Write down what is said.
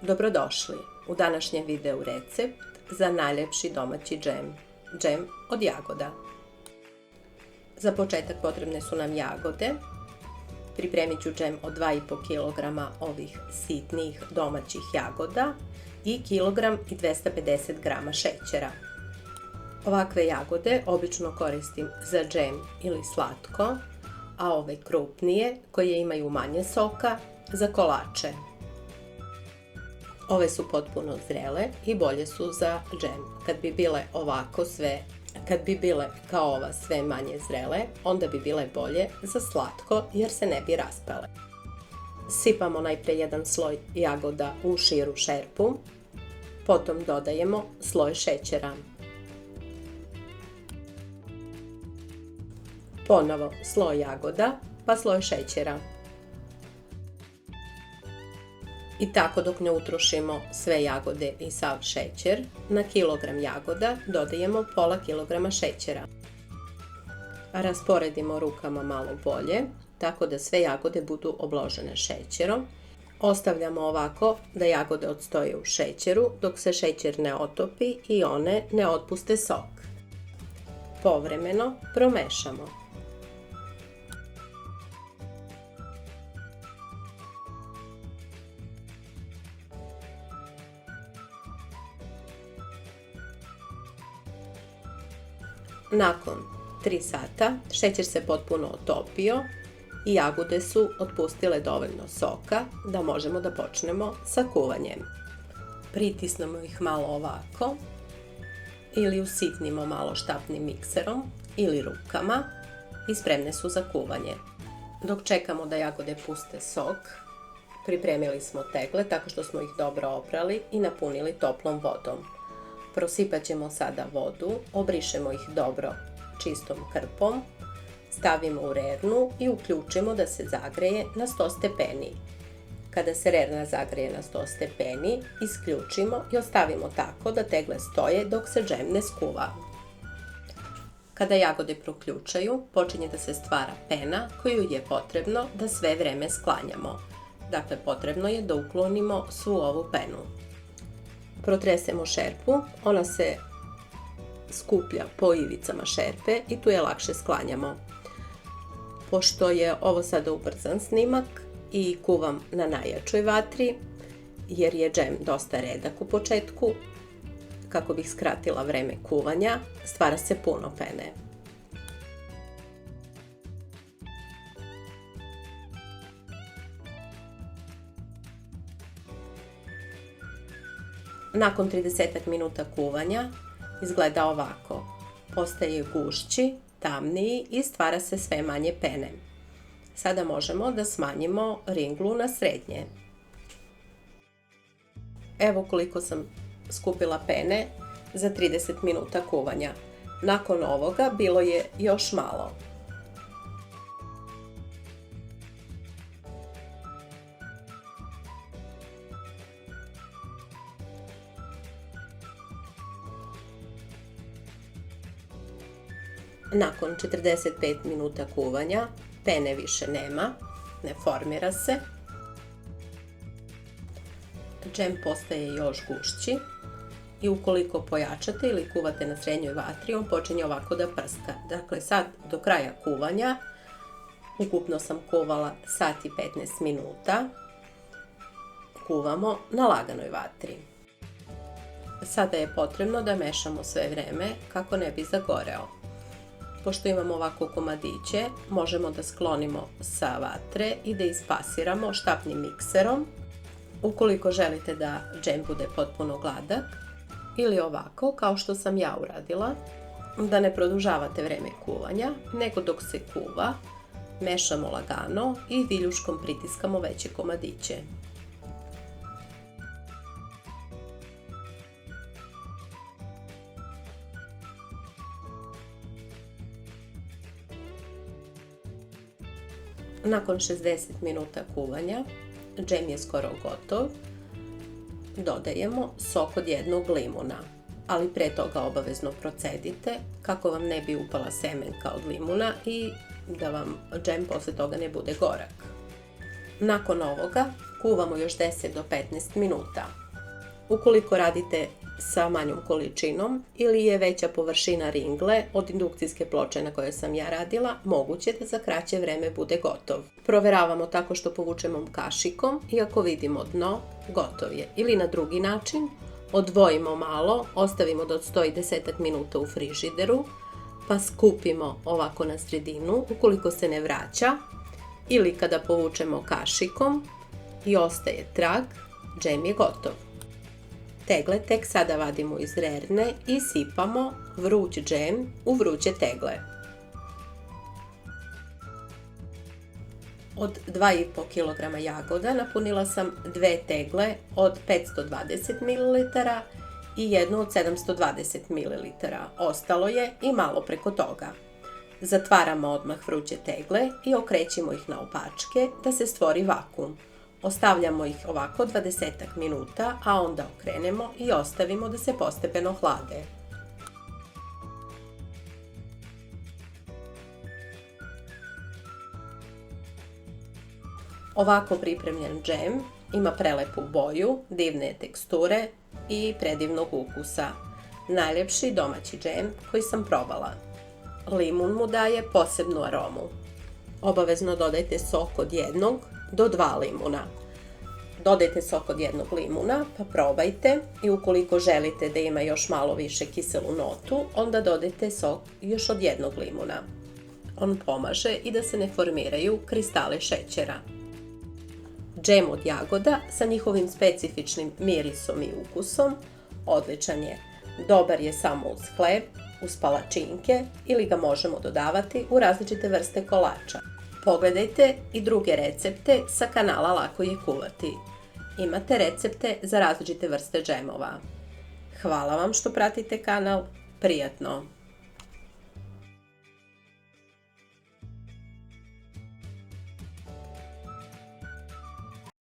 Dobrodošli u današnjem videu recept za najljepši domaći džem, džem od jagoda. Za početak potrebne su nam jagode. Pripremit ću džem od 2,5 kg ovih sitnih domaćih jagoda i 1,250 g šećera. Ovakve jagode obično koristim za džem ili slatko, a ove krupnije, koje imaju manje soka, za kolače. Ove su potpuno zrele i bolje su za džem. Kad bi bile kao ova sve manje zrele, onda bi bile bolje za slatko jer se ne bi raspale. Sipamo najprije jedan sloj jagoda u širu šerpu, potom dodajemo sloj šećera. Ponovo sloj jagoda, pa sloj šećera. I tako dok ne utrošimo sve jagode i sav šećer, na kilogram jagoda dodajemo pola kilograma šećera. Rasporedimo rukama malo bolje, tako da sve jagode budu obložene šećerom. Ostavljamo ovako da jagode odstoje u šećeru dok se šećer ne otopi i one ne otpuste sok. Povremeno promešamo. Nakon 3 sata šećer se potpuno otopio i jagode su otpustile dovoljno soka da možemo da počnemo sa kuvanjem. Pritisnemo ih malo ovako ili usitnimo malo štapnim mikserom ili rukama i spremne su za kuvanje. Dok čekamo da jagode puste sok, pripremili smo tegle tako što smo ih dobro oprali i napunili toplom vodom. Prosipat ćemo sada vodu, obrišemo ih dobro čistom krpom, stavimo u rernu i uključimo da se zagreje na 100 stepeni. Kada se rerna zagreje na 100 stepeni, isključimo i ostavimo tako da tegle stoje dok se džem ne skuva. Kada jagode proključaju, počinje da se stvara pena koju je potrebno da sve vreme sklanjamo. Dakle, potrebno je da uklonimo svu ovu penu. Protresemo šerpu, ona se skuplja po ivicama šerpe i tu je lakše sklanjamo. Pošto je ovo sada ubrzan snimak i kuvam na najjačoj vatri, jer je džem dosta redak u početku, kako bih skratila vreme kuvanja, stvara se puno pene. Nakon 30 minuta kuvanja izgleda ovako. Postaje gušći, tamniji i stvara se sve manje pene. Sada možemo da smanjimo ringlu na srednje. Evo koliko sam skupila pene za 30 minuta kuvanja. Nakon ovoga bilo je još malo. Nakon 45 minuta kuvanja, pene više nema, ne formira se. Džem postaje još gušći i ukoliko pojačate ili kuvate na srednjoj vatri, on počinje ovako da prska. Dakle, sad do kraja kuvanja, ukupno sam kuvala sat i 15 minuta, kuvamo na laganoj vatri. Sada je potrebno da mešamo sve vreme kako ne bi zagoreo. Pošto imamo ovako komadiće, možemo da sklonimo sa vatre i da ispasiramo štapnim mikserom. Ukoliko želite da džem bude potpuno gladak, ili ovako, kao što sam ja uradila, da ne produžavate vreme kuvanja, nego dok se kuva, mešamo lagano i viljuškom pritiskamo veće komadiće. Nakon 60 minuta kuvanja, džem je skoro gotov. Dodajemo sok od jednog limuna, ali pre toga obavezno procedite kako vam ne bi upala semenka od limuna i da vam džem posle toga ne bude gorak. Nakon ovoga kuvamo još 10 do 15 minuta. Ukoliko radite sa manjom količinom ili je veća površina ringle od indukcijske ploče na kojoj sam ja radila, moguće da za kraće vreme bude gotov. Proveravamo tako što povučemo kašikom i ako vidimo dno, gotov je. Ili na drugi način, odvojimo malo, ostavimo da odstoji 10 minuta u frižideru, pa skupimo ovako na sredinu, ukoliko se ne vraća, ili kada povučemo kašikom i ostaje trag, džem je gotov. Tegle tek sada vadimo iz rerne i sipamo vruć džem u vruće tegle. Od 2,5 kg jagoda napunila sam 2 tegle od 520 ml i jednu od 720 ml. Ostalo je i malo preko toga. Zatvaramo odmah vruće tegle i okrećimo ih naopačke da se stvori vakuum. Ostavljamo ih ovako 20 minuta, a onda okrenemo i ostavimo da se postepeno hlade. Ovako pripremljen džem ima prelepu boju, divne teksture i predivnog ukusa. Najljepši domaći džem koji sam probala. Limun mu daje posebnu aromu. Obavezno dodajte sok od 1 do 2 limuna. Dodajte sok od 1 limuna, pa probajte i ukoliko želite da ima još malo više kiselu notu, onda dodajte sok još od 1 limuna. On pomaže i da se ne formiraju kristale šećera. Džem od jagoda sa njihovim specifičnim mirisom i ukusom odličan je. Dobar je samo uz hleb, uz palačinke ili ga možemo dodavati u različite vrste kolača. Pogledajte i druge recepte sa kanala Lako je kuvati. Imate recepte za različite vrste džemova. Hvala vam što pratite kanal. Prijatno!